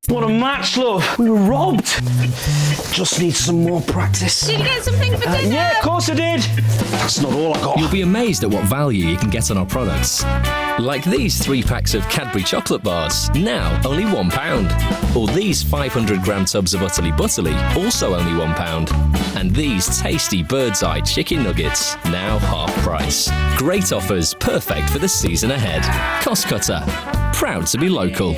What a match, love. We were robbed. Just need some more practice. Did you get something for dinner? Yeah, of course I did. That's not all I got. You'll be amazed at what value you can get on our products. Like these 3 packs of Cadbury chocolate bars, now only £1. Or these 500-gram tubs of Utterlybutterly, also only £1. And these tasty bird's eye chicken nuggets, now half price. Great offers, perfect for the season ahead. Costcutter, proud to be local.